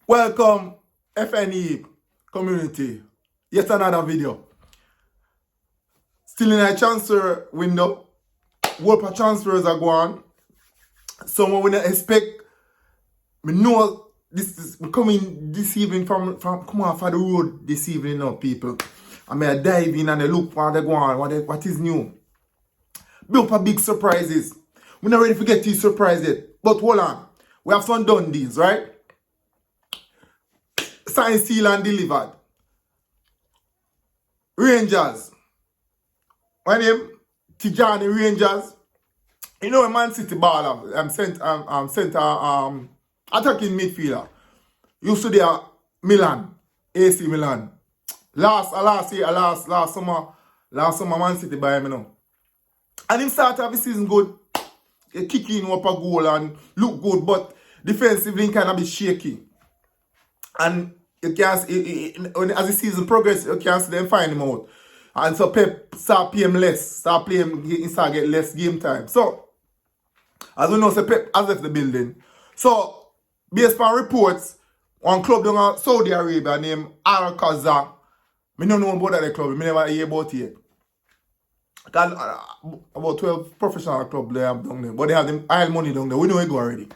Welcome, FNE community. Yet another video. Still in a transfer window. World of transfers are going. Someone we not expect. Me know this is coming this evening from come off of the road this evening now, people. I may dive in and look what they go on, what is new. Build for big surprises. We're not ready to get these surprises yet. But hold on. We have some done deals, right? Signed, sealed, and delivered. Rangers. My name, Tianjin Rangers. You know a Man City baller. Attacking midfielder. Used to there Milan, AC Milan. Last summer Man City buy him now. And him start of the season good. He kick in up a goal and look good, but defensively kind of be shaky. And you can see, as the season progresses, you can see them find him out. And so Pep start playing less, start get less game time. So, as we know, so Pep has left the building. So, based on reports, one club down in Saudi Arabia named Al Qaza, I don't know about that club, I never hear about it yet. About 12 professional clubs they have down there, but they have them oil money down there. We know it go already.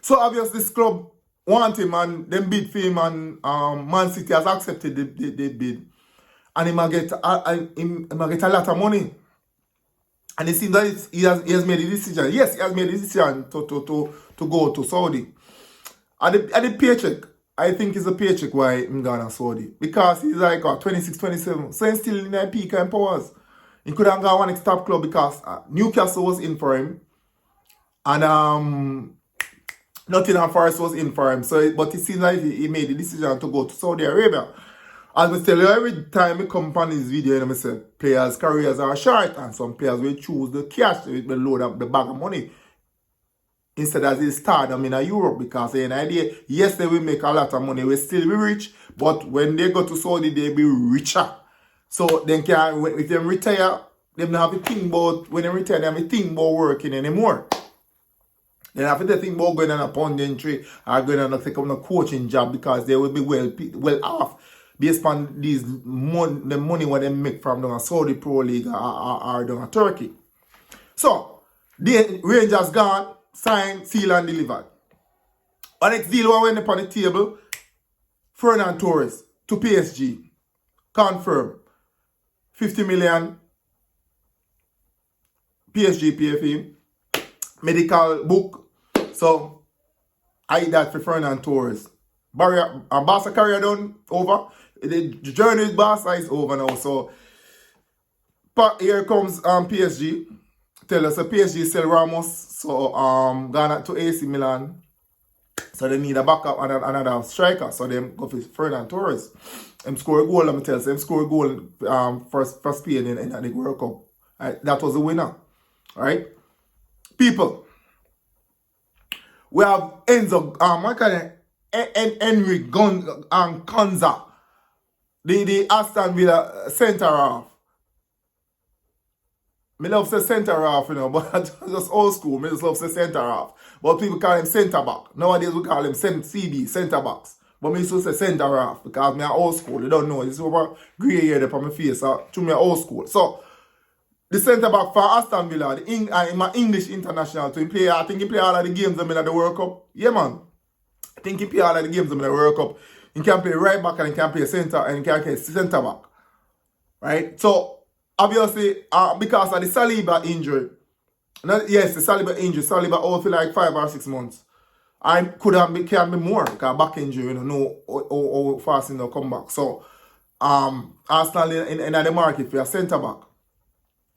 So, obviously, this club want him and them bid for him, and Man City has accepted the bid. And he might get a lot of money. And it seems that he has made a decision. Yes, he has made a decision to go to Saudi. And the paycheck, I think it's a paycheck why he's going to Saudi. Because he's like 26, 27. So he's still in the peak and powers. He could have gone one next top club because Newcastle was in for him. And Nottingham Forest was in for him. So, but it seems like he made the decision to go to Saudi Arabia. As I tell you, every time I come on this video, I say players' careers are short, and some players will choose the cash, they will load up the bag of money. Instead of they start them in Europe, because they have an idea, yes, they will make a lot of money, will still be rich, but when they go to Saudi, they'll be richer. So then if they retire, they don't have to think about, when they retire, they have to think about working anymore. They have to think about going on a punditry or going on take up a coaching job, because they will be well off based on the money what they make from the Saudi Pro League or down Turkey. So, the Rangers gone, signed, sealed, and delivered. Our next deal went up on the table, Ferran Torres to PSG. Confirm. 50 million PSG PFE. Medical book. So, I eat that for Ferran Torres. Barca career done, over. The journey with Barca is over now. So, here comes PSG. Tell us PSG sell Ramos. So, gone to AC Milan. So, they need a backup and another striker. So, they go for Ferran Torres. Him score a goal, let me tell you. Him score a goal for Spain in the World Cup. Right? That was the winner. Alright? People. We have Enzo, what kind of Henry Konza, the Aston Villa centre half. I love to say centre half, you know, but just old school. I just love to say centre half. But people call him centre back. Nowadays we call him CB, centre backs. But I used to say centre half because I'm old school. You don't know. It's over grey hair on my face. So to me, old school. So the centre back for Aston Villa, my English international to play. I think he play all of the games in the World Cup. Yeah, man. I think he play all of the games in the World Cup. He can play right back and he can play centre and he can play centre back. Right? So, obviously, because of the Saliba injury, yes, the Saliba injury, Saliba out for like 5 or 6 months. I can be more because back injury, you know how fast he'll come back. So, Arsenal in the market for a centre back.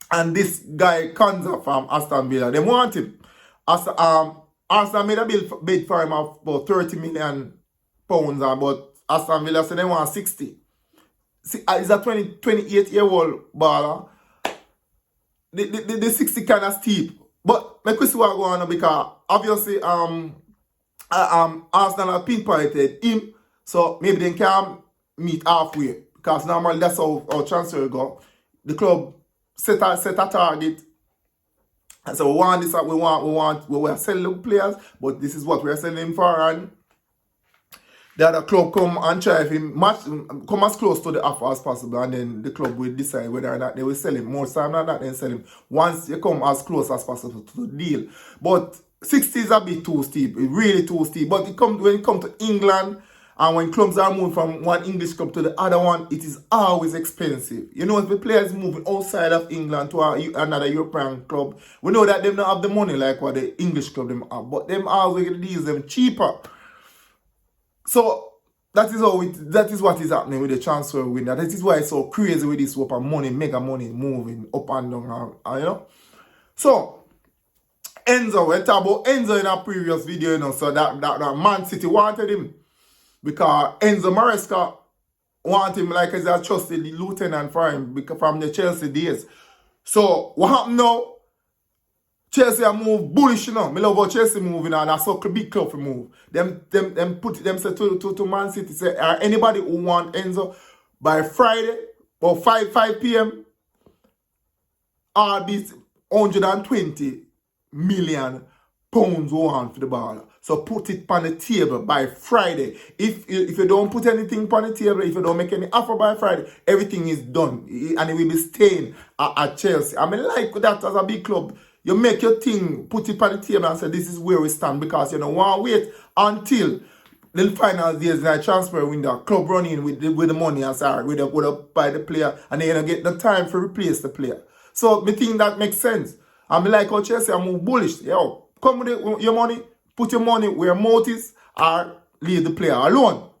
And this guy Konza from Aston Villa, they want him. Arsenal made a bid for him of about 30 million pounds, but Aston Villa said they want 60. See, he's a 28-year-old baller. The 60 kind of steep. But my question was going on because obviously Arsenal have pinpointed him, so maybe they can meet halfway. Because normally that's how transfer go. The club set a target. And so we want this, we are selling players, but this is what we are selling for, and the other club come and try if him match, come as close to the offer as possible, and then the club will decide whether or not they will sell him. More time than that, they sell him once you come as close as possible to the deal. But 60 is a bit too steep, really too steep. But when it comes to England, and when clubs are moving from one English club to the other one, it is always expensive. You know, if the players moving outside of England to another European club, we know that they don't have the money like what the English club them have, but them always get deals them cheaper. So that is what is happening with the transfer window. That is why it's so crazy with this whole money, mega money moving up and down, you know. So Enzo, we talked about Enzo in a previous video, you know, so that Man City wanted him. Because Enzo Maresca want him like as a trusted lieutenant for him from the Chelsea days. So what happened now? Chelsea are move bullish, you know. I love how Chelsea moving and that's a big club for move. Them put them say to Man City say anybody who want Enzo by Friday or 5 p.m. all these 120 million pounds want for the ball. So put it on the table by Friday. If you don't put anything on the table, if you don't make any offer by Friday, everything is done. And it will be staying at Chelsea. I mean, like that as a big club. You make your thing, put it on the table and say, this is where we stand. Because you don't want to wait until the final days in the transfer window. Club running with the money and say, with buy the player. And then you don't get the time to replace the player. So I think that makes sense. I mean, like how Chelsea are more bullish. Yo, come with your money. Put your money where mouth is or leave the player alone.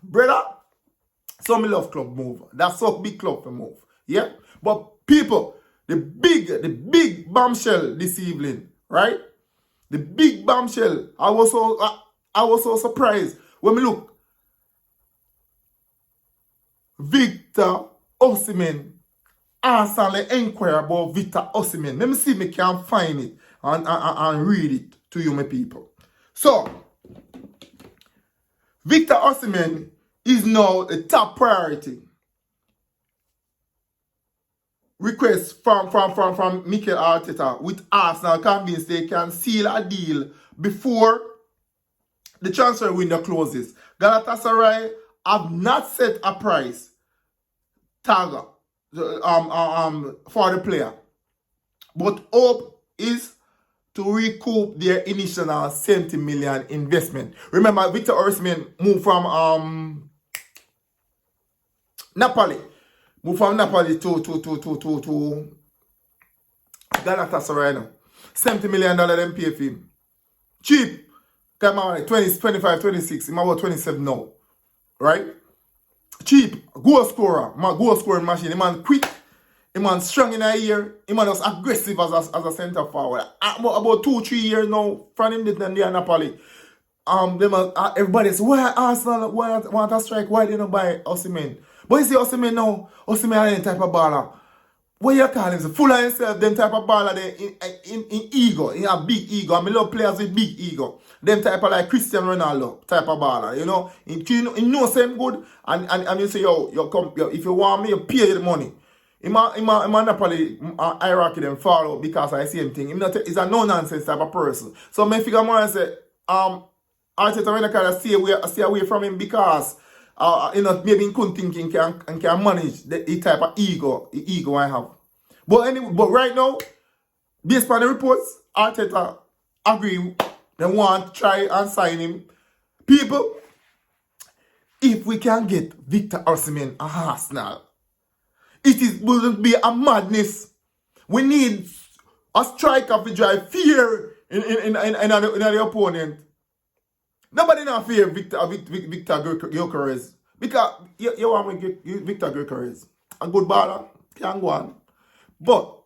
Brother, some love club move. That's a big club to move. Yeah? But people, the big bombshell this evening, right? The big bombshell. I was so surprised when we look. Victor Osimhen. Arsenal inquire about Victor Osimhen. Let me see if I can find it and read it to you, my people. So, Victor Osimhen is now the top priority. Request from Mikel Arteta with Arsenal convinced they can seal a deal before the transfer window closes. Galatasaray have not set a price tag for the player, but hope is to recoup their initial 70 million investment. Remember, Victor Osimhen moved from Napoli. Moved from Napoli to Galatasaray now. $70 million them pay for him. Cheap. Come on, 20, 25, 26. He's about 27 now. Right? Cheap. Goal scorer. Goal scoring machine. The man quick. The man strong in a year. The man was aggressive as a centre forward. About 2-3 years now, from him and the Napoli. Everybody says, why Arsenal want a strike? Why they don't buy Osimhen? But you see Osimhen now, Osimhen is the type of baller. What you call him? Full of himself, them type of baller in ego. He have big ego. I mean, love players with big ego. Them type of like Cristiano Ronaldo type of baller. You know, he knows him good. And you say, yo, come, if you want me, you pay the money. In Napoli hierarchy them follow because I see him thing. He's a no-nonsense type of person. So I figure more and say, Arteta when I kind of stay away from him because maybe he couldn't think he can manage the type of ego I have. But right now, based on the reports, Arteta agree they want to try and sign him. People, if we can get Victor Osimhen at Arsenal, it wouldn't be a madness. We need a striker to drive fear in the opponent. Nobody not fear Victor Gyökeres. Because you want to get Victor Gyökeres. A good baller, can go on. But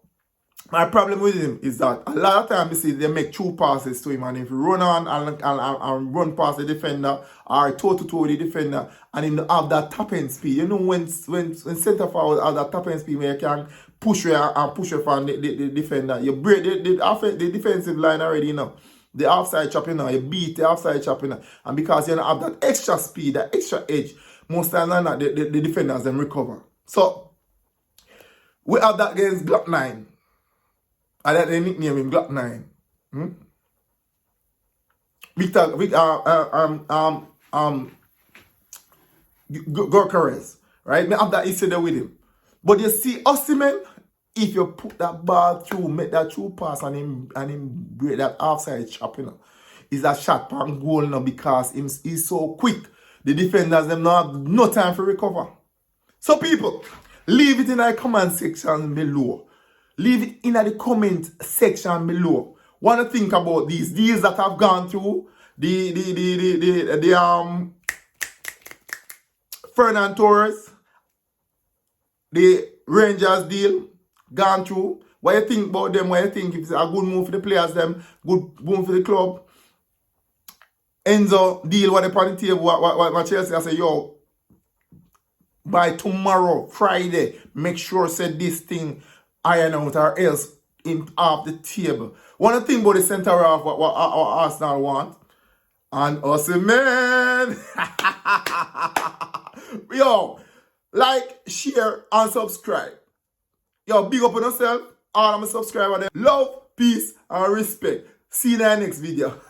my problem with him is that a lot of times you see they make two passes to him, and if you run on and run past the defender or toe-to-toe with the defender and him have that tapping speed. You know when centre forward have that tapping speed where you can push from the defender, you break the defensive line already, you know. The offside chop, you know, you beat the offside chop, you know, and because you don't have that extra speed, that extra edge, most times than not, the defenders then recover. So we have that against Glock 9. I let the nickname him Glock 9. Gorkarez, right? Me have that issue there with him. But you see, Osimhen, if you put that ball through, make that true pass and him break that offside chop, you know, is a shot pan goal now because he's so quick. The defenders them not have no time for recover. So people, leave it in the comment section below. Leave it in the comment section below. Want to think about these deals that have gone through the Ferran Torres, the Rangers deal gone through. What you think about them? What you think if it's a good move for the players, them good move for the club? Enzo deal what upon the table, what Chelsea I say, yo, by tomorrow, Friday, make sure say this thing iron out or else in off the table. One thing about the centre half what Arsenal want. And Osimhen. Yo, like, share, and subscribe. Yo, big up on yourself. All of my subscribers. Love, peace, and respect. See you in the next video.